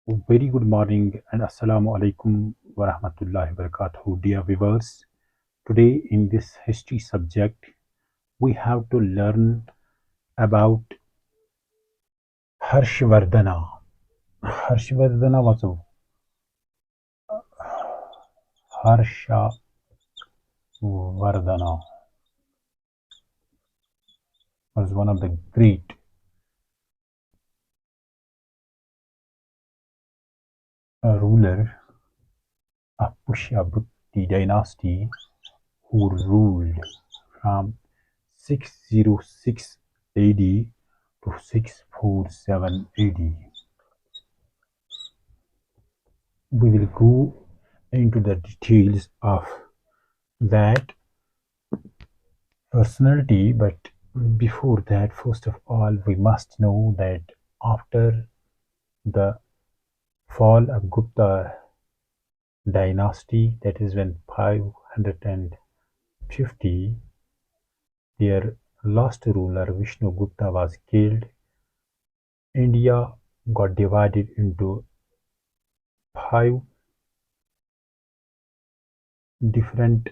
Very good morning and Assalamu alaikum wa rahmatullahi wa barakatuh, dear viewers. Today, in this history subject, we have to learn about Harshavardhana. Harshavardhana Harshavardhana was one of the great ruler of Pushyabhuti dynasty who ruled from 606 AD to 647 AD. We will go into the details of that personality, but before that, first of all, we must know that after the fall of Gupta dynasty, that is when 550, their last ruler Vishnugupta was killed. India got divided into 5 different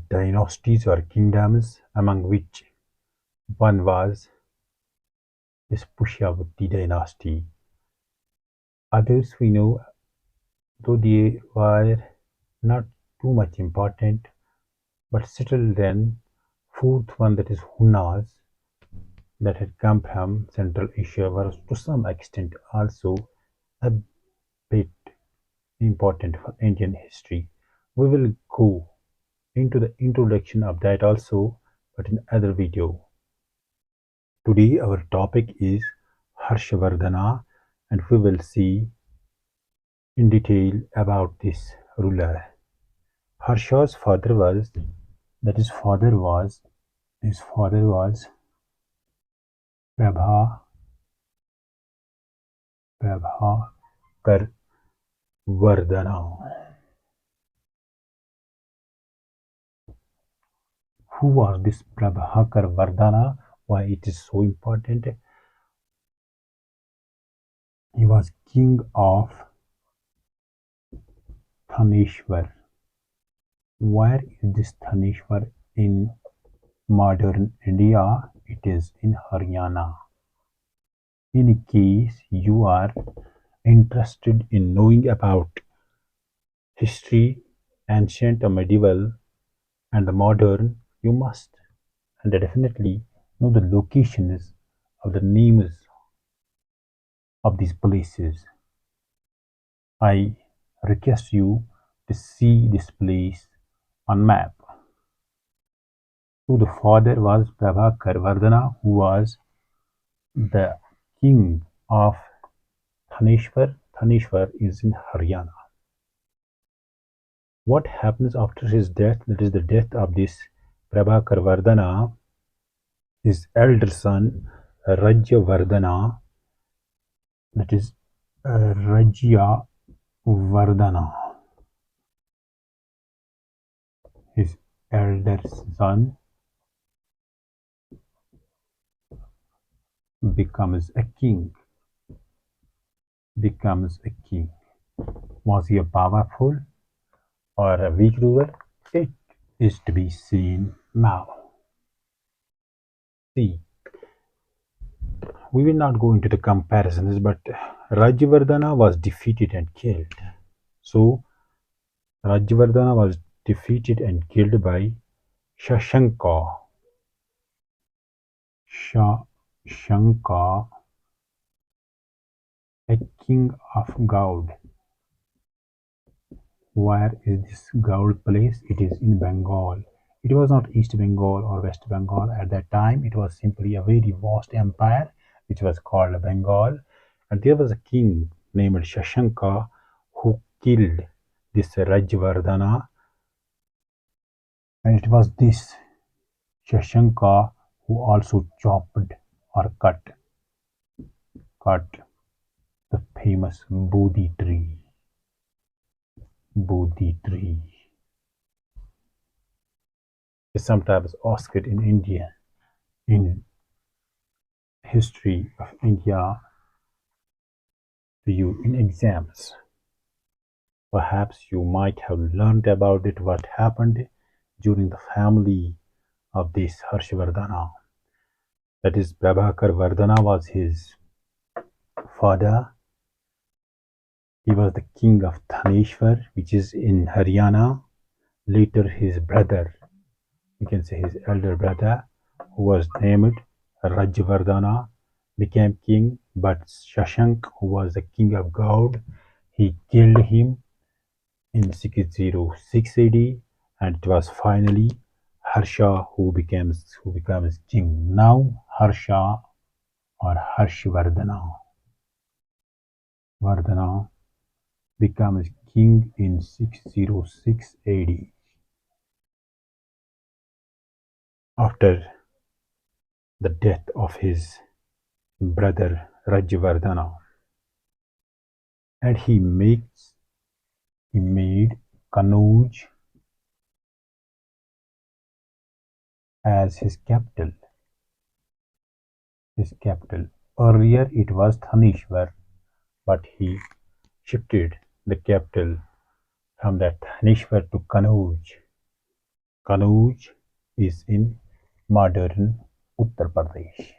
dynasties or kingdoms, among which one was this Pushyavati dynasty. Others we know, though they were not too much important, but still then, fourth one, that is Hunas, that had come from Central Asia, was to some extent also a bit important for Indian history. We will go into the introduction of that also, but in other video. Today our topic is Harshavardhana, and we will see in detail about this ruler. Harsha's father was, that his father was Prabha Prabhakar Vardhana. Who was this Prabhakar Vardhana? Why it is so important? He was king of Thaneshwar. Where is this Thaneshwar in modern India? It is in Haryana. In case you are interested in knowing about history, ancient or medieval, and the modern, you must and definitely know the locations of the names of these places. I request you to see this place on map. So the father was Prabhakar Vardhana, who was the king of Thaneshwar. Thaneshwar is in Haryana. What happens after his death? That is the death of this Prabhakar Vardhana. His elder son Rajyavardhana, that is Rajya Vardhana. His elder son becomes a king. Was he a powerful or a weak ruler? It is to be seen now. See, we will not go into the comparisons, but Rajyavardhana was defeated and killed. So Rajyavardhana was defeated and killed by Shashanka. Shashanka, a king of Gaud. Where is this Gaud place? It is in Bengal. It was not East Bengal or West Bengal at that time. It was simply a very vast empire which was called Bengal. And there was a king named Shashanka who killed this Rajyavardhana. And it was this Shashanka who also chopped or cut the famous Bodhi tree. Bodhi tree is sometimes asked in India, in history of India to you in exams. Perhaps you might have learned about it what happened during the family of this Harshavardhana. That is, Prabhakar Vardhana was his father. He was the king of Thaneshwar, which is in Haryana. Later, his brother, you can say his elder brother, who was named Rajavardhana, became king. But Shashank, who was the king of God, he killed him in 606 AD, and it was finally Harsha who becomes king. Now Harsha or Vardhana becomes king in 606 AD after the death of his brother Rajavardhana, and he made Kanauj as his capital. His capital. Earlier it was Thanishwar, but he shifted the capital from that Thanishwar to Kanauj. Kanauj is in modern Uttar Pradesh.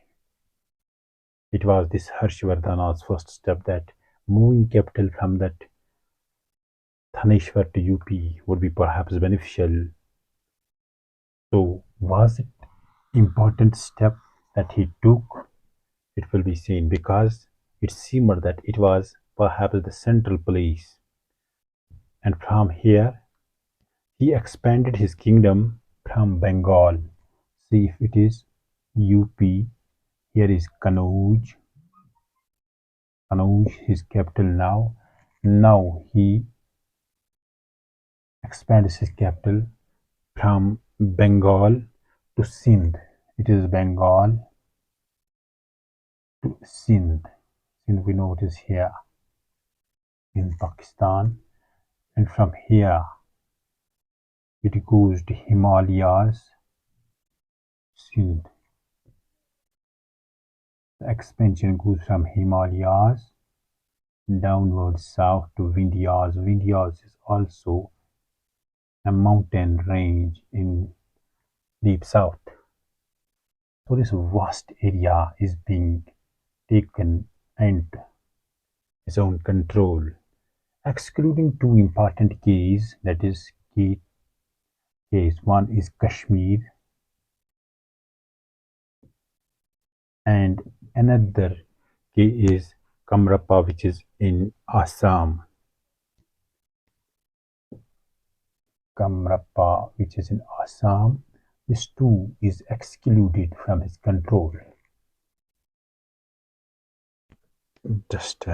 It was this Harshvardhana's first step that moving capital from that Thanishwar to UP would be perhaps beneficial. So, was it important step that he took? It will be seen because it seemed that it was perhaps the central place, and from here he expanded his kingdom from Bengal. See if it is UP. Here is Kanauj. Kanauj, his capital now. Now he expands his capital from Bengal to Sindh. It is Bengal to Sindh. Sindh we know it is here in Pakistan. And from here it goes to Himalayas, Sindh. The expansion goes from Himalayas downwards south to Vindhyas. Vindhyas is also a mountain range in deep south. So this vast area is being taken into his own control, excluding two important keys, that is key case. One is Kashmir and another key is Kamrappa, which is in Assam. Kamrappa, which is in Assam. This too is excluded from his control. Just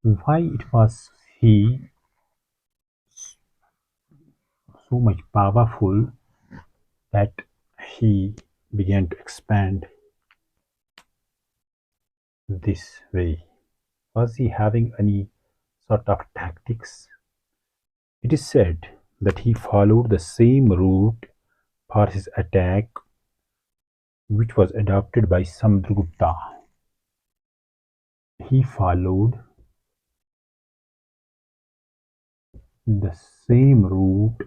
why it was he so much powerful that he began to expand this way? Was he having any sort of tactics? It is said that he followed the same route for his attack which was adopted by Samudragupta. He followed the same route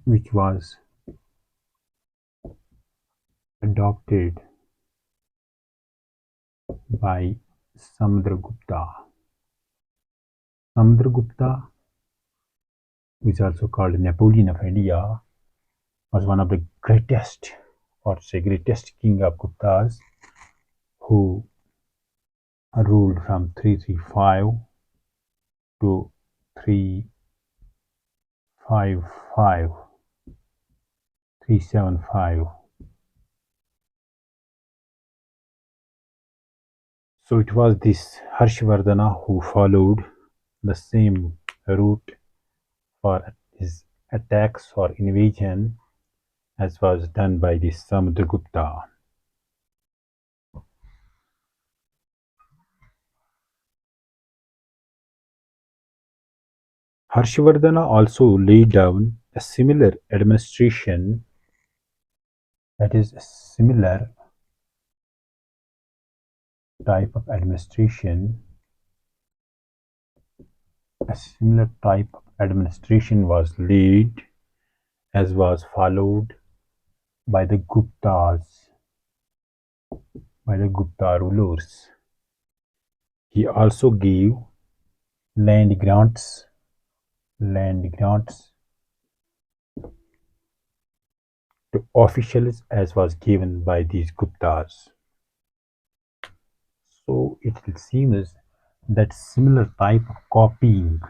which was adopted by Samudragupta. Samudragupta, who is also called Napoleon of India, was one of the greatest, or say greatest king of Guptas, who ruled from 335 to 355, 375. So it was this Harshvardhana who followed the same route for his attacks or invasion as was done by this Samudragupta. Harshavardhana also laid down a similar administration that is a similar type of administration a similar type of administration was led as was followed by the Gupta rulers. He also gave land grants land grants to officials as was given by these Guptas. So it seems that similar type of copying,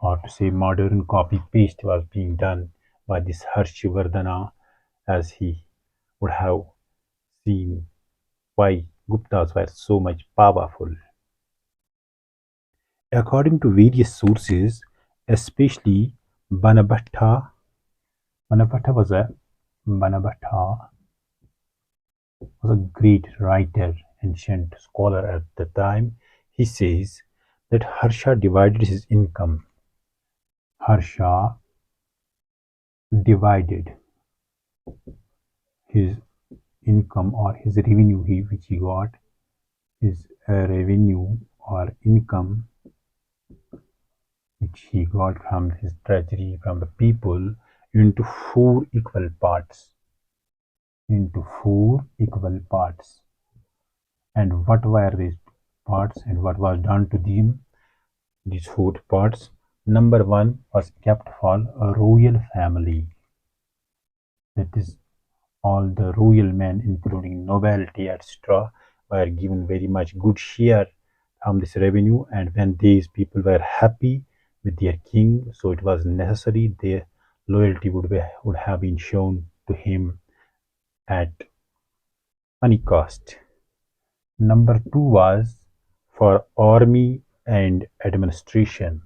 or to say modern copy paste, was being done by this Harshavardhana, as he would have seen why Guptas were so much powerful. According to various sources, especially Banabhatta, Banabhatta was a Banabhatta was a great writer, ancient scholar at the time. He says that Harsha divided his income. Harsha divided his income or his revenue which he got, his revenue or income which he got from his treasury, from the people, into four equal parts. Into four equal parts. And what were these parts and what was done to them? These four parts. Number one was kept for a royal family. That is, all the royal men, including nobility, etc., were given very much good share from this revenue. And when these people were happy with their king, so it was necessary their loyalty would have been shown to him at any cost. Number two was for army and administration.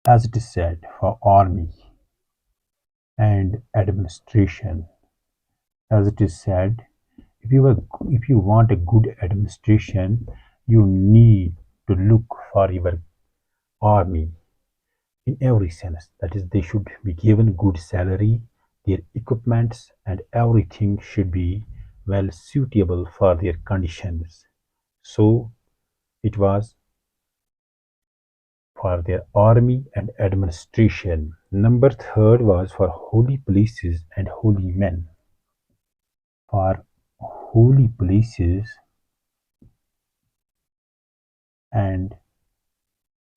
As it is said, for army and administration, as it is said, if you want a good administration, you need to look for your army in every sense. That is, they should be given good salary, their equipments and everything should be well suitable for their conditions. So it was for their army and administration. Number third was for holy places and holy men. For holy places and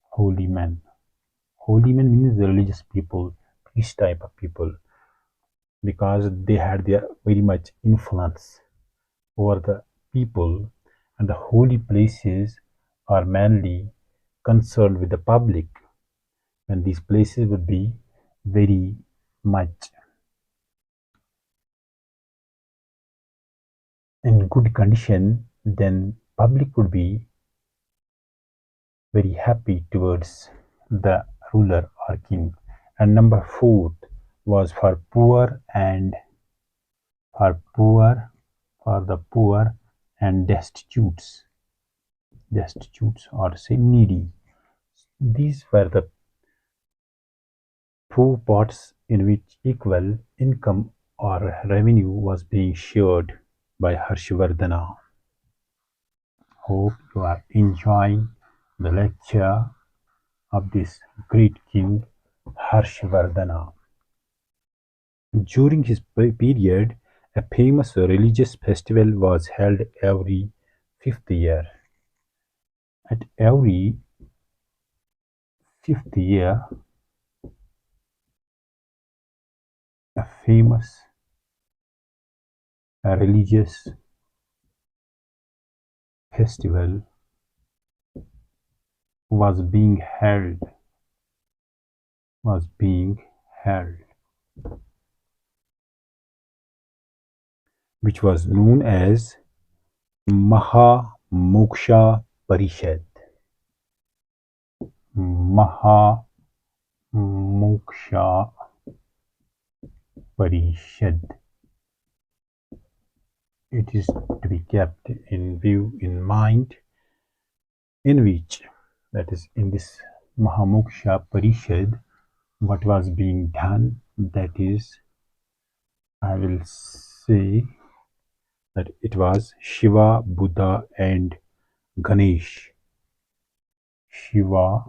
holy men. Holy men means the religious people, this type of people, because they had their very much influence over the people, and the holy places are mainly concerned with the public. When these places would be very much in good condition, then public would be very happy towards the ruler or king. And number fourth was for poor and for poor for the poor and destitutes or say needy. These were the four parts in which equal income or revenue was being shared by Harshavardhana. Hope you are enjoying the lecture of this great king Harshavardhana. During his period, a famous religious festival was held every fifth year. At every fifth year, a famous religious festival was being held, was being held, which was known as Mahamoksha Parishad. Mahamoksha Parishad. It is to be kept in view, in mind, in which, that is, in this Mahamoksha Parishad, what was being done. That is, I will say that it was Shiva, Buddha, and Ganesh. Shiva,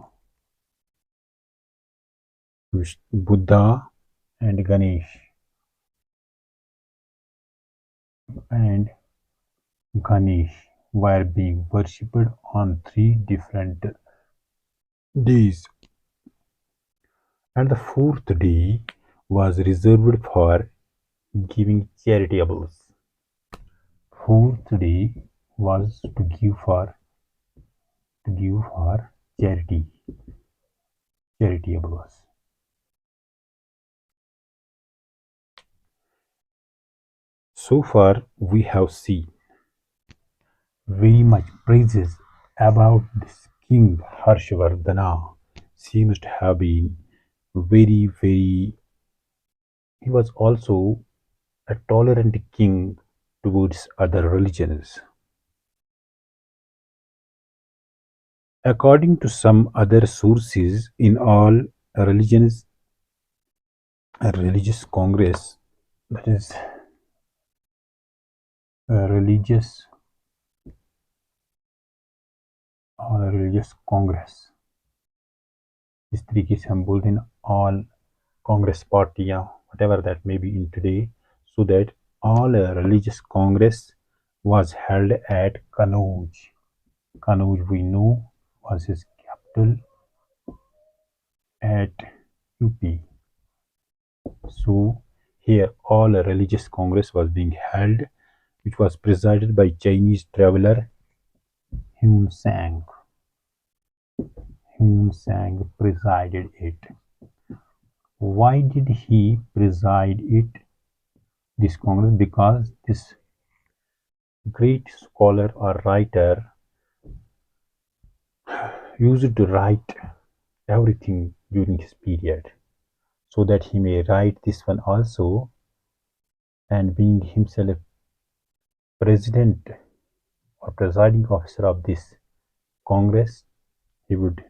Buddha, and Ganesh, and Ganesh were being worshipped on three different days, and the fourth day was reserved for giving charitables. Fourth day was to give for charitables. So far, we have seen very much praises about this king Harshavardhana. Seems to have been very, very. He was also a tolerant king towards other religions. According to some other sources, in all religions, a religious congress, that is, a religious congress, इस तरीके से हम बोलते हैं all Congress party या whatever that may be in today, so that all religious congress was held at Kanauj. Kanauj, we know, was his capital at UP. So here all religious congress was being held, which was presided by Chinese traveler Hun Sang. Hun Sang presided it. Why did he preside it, this congress? Because this great scholar or writer used to write everything during his period, so that he may write this one also, and being himself president or presiding officer of this congress, he would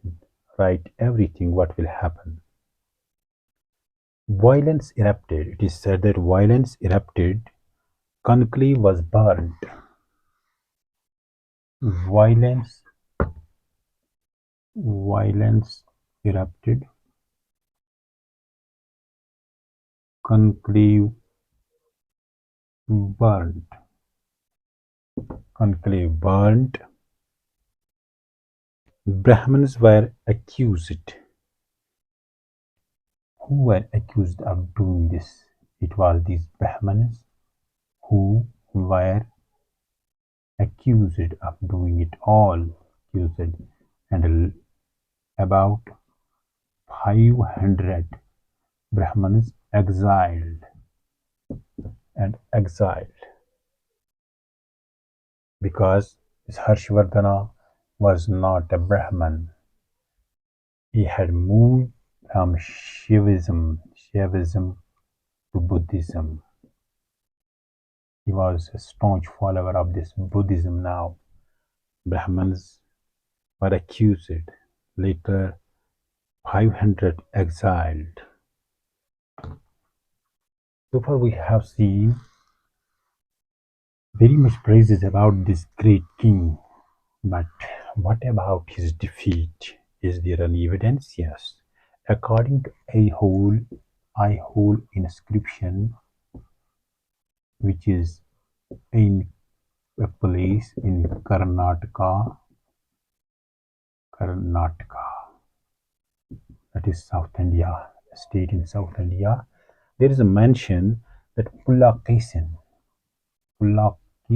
write everything what will happen. Violence erupted. It is said that violence erupted. Conclave was burned. Violence erupted. Conclave burned. Conclave burned. Brahmins were accused. Who were accused of doing this? It was these Brahmins who were accused of doing it all. Accused, and about 500 Brahmins exiled because this Harshavardhana was not a Brahman. He had moved from Shaivism to Buddhism. He was a staunch follower of this Buddhism now. Brahmins were accused, later 500 exiled. So far we have seen very much praises about this great king, but what about his defeat? Is there any evidence? Yes. According to Aihole inscription, which is in a place in Karnataka, that is South India, a state in South India, there is a mention that Pulakesin II,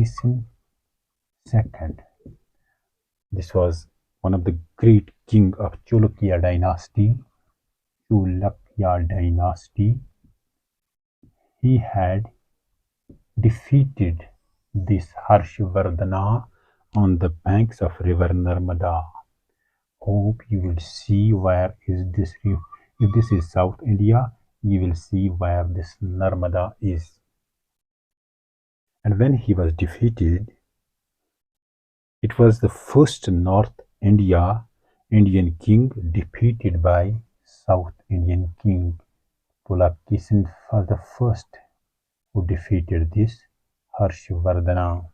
this was one of the great king of Cholukya dynasty. He had defeated this Harshavardhana on the banks of river Narmada. Hope you will see where is this. If this is South India, you will see where this Narmada is. And when he was defeated, it was the first North Indian king defeated by South Indian king Pulakeshin was the first who defeated this Harshavardhana.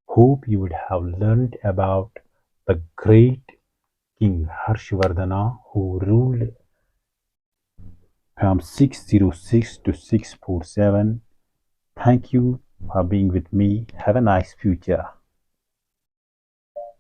Hope you would have learned about the great King Harshavardhana who ruled from 606 to 647. Thank you for being with me. Have a nice future.